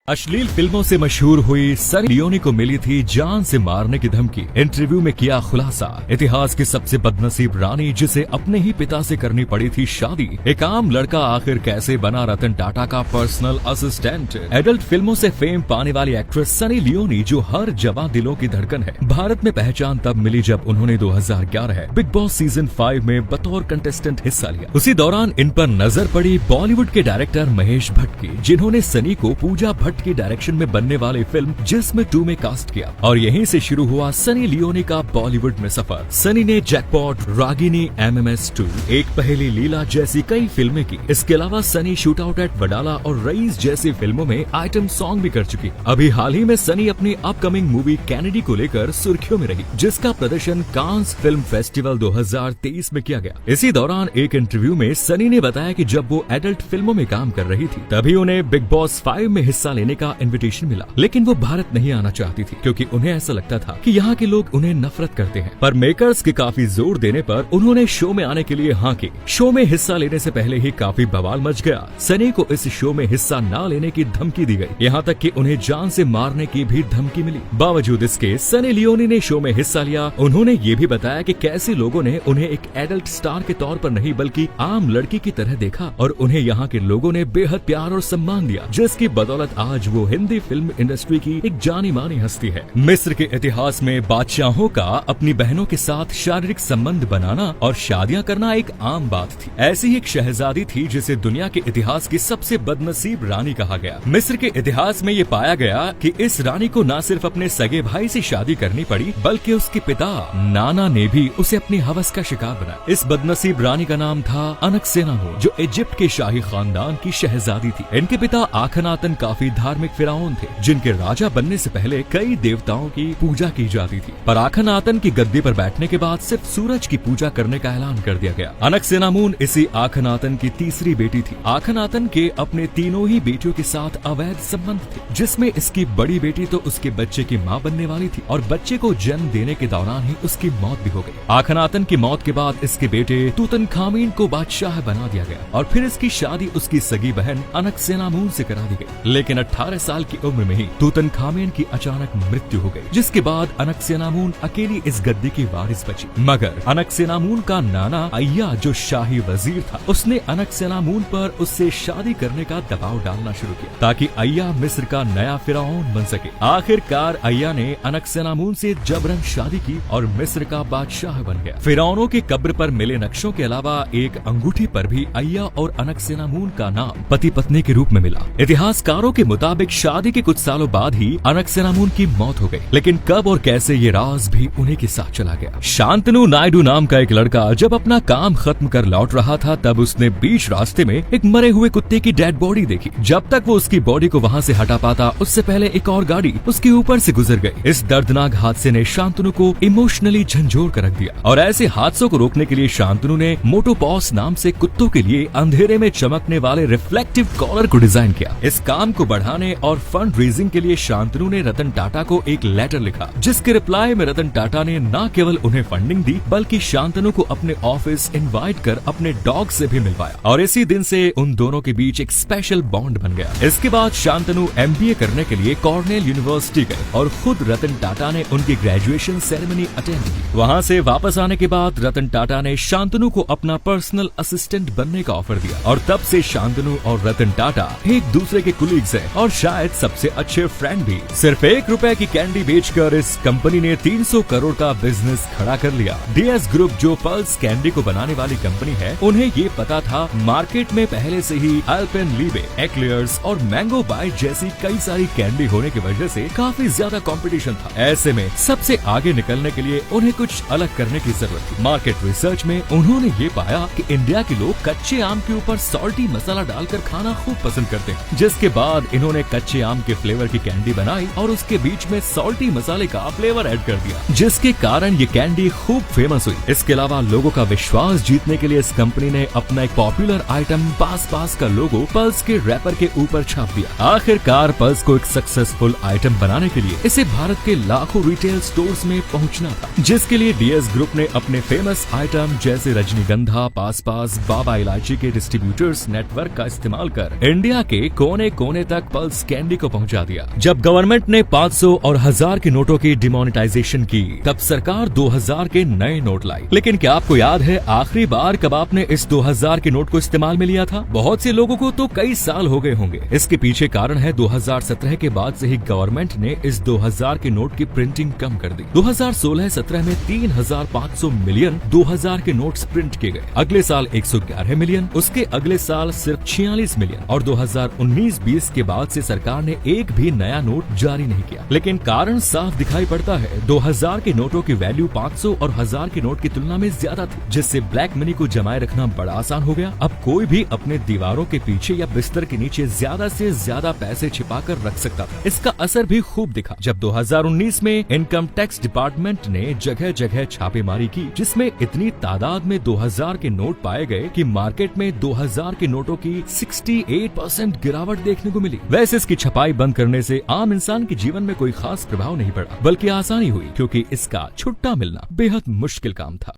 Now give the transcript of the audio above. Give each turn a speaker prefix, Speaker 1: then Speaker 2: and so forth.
Speaker 1: अश्लील फिल्मों से मशहूर हुई सनी लियोनी को मिली थी जान से मारने की धमकी। इंटरव्यू में किया खुलासा, इतिहास की सबसे बदनसीब रानी जिसे अपने ही पिता से करनी पड़ी थी शादी। एक आम लड़का आखिर कैसे बना रतन टाटा का पर्सनल असिस्टेंट। एडल्ट फिल्मों से फेम पाने वाली एक्ट्रेस सनी लियोनी जो हर जवां दिलों की धड़कन है, भारत में पहचान तब मिली जब उन्होंने 2011 बिग बॉस सीजन 5 में बतौर कंटेस्टेंट हिस्सा लिया। उसी दौरान इन पर नजर पड़ी बॉलीवुड के डायरेक्टर महेश भट्ट की, जिन्होंने सनी को पूजा भट्ट की डायरेक्शन में बनने वाली फिल्म जिस्म 2 में कास्ट किया और यहीं से शुरू हुआ सनी लियोनी का बॉलीवुड में सफर। सनी ने जैकपॉट, रागिनी, MMS 2, एक पहेली लीला जैसी कई फिल्में की। इसके अलावा Sunny shoot out at Wadala और रईस जैसी फिल्मों में आइटम सॉन्ग भी कर चुकी। अभी हाल ही में सनी अपनी अपकमिंग मूवी कैनेडी को लेकर सुर्खियों में रही, जिसका प्रदर्शन कांस फिल्म फेस्टिवल 2023 में किया गया। इसी दौरान एक इंटरव्यू में सनी ने बताया कि जब वो एडल्ट फिल्मों में काम कर रही थी तभी उन्हें बिग बॉस 5 में हिस्सा लेने का इनविटेशन मिला, लेकिन वो भारत नहीं आना चाहती थी क्योंकि उन्हें ऐसा लगता था कि यहाँ के लोग उन्हें नफरत करते हैं। पर मेकर्स के काफी जोर देने पर उन्होंने शो में आने के लिए हाँ की। शो में हिस्सा लेने से पहले ही काफी बवाल मच गया। सनी को इस शो में हिस्सा न लेने की धमकी दी गई, यहाँ तक कि उन्हें जान से मारने की भी धमकी मिली। बावजूद इसके सनी लियोनी ने शो में हिस्सा लिया। उन्होंने ये भी बताया कि कैसे लोगों ने उन्हें एक एडल्ट स्टार के तौर पर नहीं बल्कि आम लड़की की तरह देखा और उन्हें यहाँ के लोगों ने बेहद प्यार और सम्मान दिया, जिसकी बदौलत आज वो हिंदी फिल्म इंडस्ट्री की एक जानी मानी हस्ती है। मिस्र के इतिहास में बादशाहों का अपनी बहनों के साथ शारीरिक संबंध बनाना और शादियां करना एक आम बात थी। ऐसी ही एक शहजादी थी जिसे दुनिया के इतिहास की सबसे बदनसीब रानी कहा गया। मिस्र के इतिहास में ये पाया गया कि इस रानी को न सिर्फ अपने सगे भाई से शादी करनी पड़ी बल्कि उसके पिता नाना ने भी उसे अपनी हवस का शिकार बनाया। इस बदनसीब रानी का नाम था अनकसेनामून, जो इजिप्ट के शाही खानदान की शहजादी थी। इनके पिता आखनातन काफी धार्मिक फिरौन थे, जिनके राजा बनने से पहले कई देवताओं की पूजा की जाती थी। पर आखनातन की गद्दी पर बैठने के बाद सिर्फ सूरज की पूजा करने का ऐलान कर दिया गया। अनकसेनामून इसी आखनातन की तीसरी बेटी थी। आखनातन के अपने तीनों ही बेटियों के साथ अवैध संबंध थे, जिसमें इसकी बड़ी बेटी तो उसके बच्चे की माँ बनने वाली थी और बच्चे को जन्म देने के दौरान ही उसकी मौत भी हो गई। आखनातन की मौत के बाद इसके बेटे तूतनखामीन को बादशाह बना दिया गया और फिर इसकी शादी उसकी सगी बहन अनकसेनामून से करा दी गई। लेकिन 18 साल की उम्र में ही तूतनखामेन की अचानक मृत्यु हो गई, जिसके बाद अनकसेनामून अकेली इस गद्दी की वारिस बची। मगर अनकसेनामून का नाना अय्या, जो शाही वजीर था, उसने अनकसेनामून पर उससे शादी करने का दबाव डालना शुरू किया ताकि अय्या मिस्र का नया फिरौन बन सके। आखिरकार अय्या ने अनकसेनामून से जबरन शादी की और मिस्र का बादशाह बन गया। फिरौनों के कब्र पर मिले नक्शों के अलावा एक अंगूठी पर भी अय्या और अनकसेनामून का नाम पति पत्नी के रूप में मिला। इतिहासकारों के मुताबिक शादी के कुछ सालों बाद ही अनकसेनामून की मौत हो गई, लेकिन कब और कैसे ये राज भी उन्हीं के साथ चला गया। शांतनु नायडू नाम का एक लड़का जब अपना काम खत्म कर लौट रहा था तब उसने बीच रास्ते में एक मरे हुए कुत्ते की डेड बॉडी देखी। जब तक वो उसकी बॉडी को वहाँ से हटा पाता उससे पहले एक और गाड़ी उसके ऊपर से गुजर गई। इस दर्दनाक हादसे ने शांतनु को इमोशनली झंझोर कर रख दिया और ऐसे हादसों को रोकने के लिए शांतनु ने मोटोपॉस नाम से कुत्तों के लिए अंधेरे में चमकने वाले रिफ्लेक्टिव कॉलर को डिजाइन किया। इस काम को बढ़ाने और फंड रेजिंग के लिए शांतनु ने रतन टाटा को एक लेटर लिखा, जिसके रिप्लाई में रतन टाटा ने न केवल उन्हें फंडिंग दी बल्कि शांतनु को अपने ऑफिस इनवाइट कर अपने डॉग से भी मिलवाया और इसी दिन से उन दोनों के बीच एक स्पेशल बॉन्ड बन गया। इसके बाद शांतनु MBA करने के लिए कॉर्नेल यूनिवर्सिटी गए और खुद रतन टाटा ने उनकी ग्रेजुएशन सेरेमनी अटेंड की। वहाँ से वापस आने के बाद रतन टाटा ने शांतनु को अपना पर्सनल असिस्टेंट बनने का ऑफर दिया और तब से शांतनु और रतन टाटा एक दूसरे के कुलीग्स हैं और शायद सबसे अच्छे फ्रेंड भी। सिर्फ ₹1 की कैंडी बेचकर इस कंपनी ने 300 करोड़ का बिजनेस खड़ा कर लिया। DS ग्रुप, जो पल्स कैंडी को बनाने वाली कंपनी है, उन्हें ये पता था मार्केट में पहले से ही अल्पेनलीबे, एक्लेयर्स और मैंगो बाइट जैसी कई सारी कैंडी होने की वजह से काफी ज्यादा कंपटीशन था। ऐसे में सबसे आगे निकलने के लिए उन्हें कुछ अलग करने की जरूरत थी। मार्केट रिसर्च में उन्होंने ये पाया कि इंडिया के लोग कच्चे आम के ऊपर सॉल्टी मसाला डालकर खाना खूब पसंद करते हैं, जिसके बाद इन्होंने कच्चे आम के फ्लेवर की कैंडी बनाई और उसके बीच में सॉल्टी मसाले का फ्लेवर ऐड कर दिया, जिसके कारण ये कैंडी खूब फेमस हुई। इसके अलावा लोगों का विश्वास जीतने के लिए इस कंपनी ने अपना एक पॉपुलर आइटम पास पास का लोगो पल्स के रैपर के ऊपर छाप दिया। आखिरकार पल्स को एक सक्सेसफुल आइटम बनाने के लिए इसे भारत के लाखों रिटेल स्टोर्स में पहुंचना था, जिसके लिए DS ग्रुप ने अपने फेमस आइटम जैसे रजनीगंधा, पास पास, बाबा इलायची के डिस्ट्रीब्यूटर्स नेटवर्क का इस्तेमाल कर इंडिया के कोने कोने तक पल्स कैंडी को पहुंचा दिया। जब गवर्नमेंट ने 500 और 1000 के नोटों की डिमोनेटाइजेशन की, तब सरकार 2000 के नए नोट लाई। लेकिन क्या आपको याद है आखिरी बार कब आपने इस 2000 के नोट को इस्तेमाल में लिया था? बहुत से लोगों को तो कई साल हो गए होंगे। इसके पीछे कारण है 2017 के बाद से ही गवर्नमेंट ने इस 2000 के नोट की प्रिंटिंग कम कर दी। 2016-17 में 3500 मिलियन 2000 के नोट्स प्रिंट किए गए। अगले साल 111 मिलियन, उसके अगले साल सिर्फ 46 मिलियन और 2019-20 के बाद से सरकार ने एक भी नया नोट जारी नहीं किया। लेकिन कारण साफ दिखाई पड़ता है, 2000 के नोटों की वैल्यू 500 और 1000 के नोट की तुलना में ज्यादा थी, जिससे ब्लैक मनी को जमाए रखना बड़ा आसान हो गया। अब कोई भी अपने दीवारों के पीछे या बिस्तर के नीचे ज्यादा से ज्यादा पैसे छिपाकर रख सकता था। इसका असर भी खूब दिखा जब 2019 में इनकम टैक्स डिपार्टमेंट ने जगह जगह छापेमारी की, जिसमें इतनी तादाद में 2000 के नोट पाए गए कि मार्केट में 2000 के नोटों की 68% गिरावट देखने को मिली। वैसे इसकी छपाई बंद करने से आम इंसान के जीवन में कोई खास प्रभाव नहीं पड़ा, बल्कि आसानी हुई, क्योंकि इसका छुट्टा मिलना बेहद मुश्किल काम था।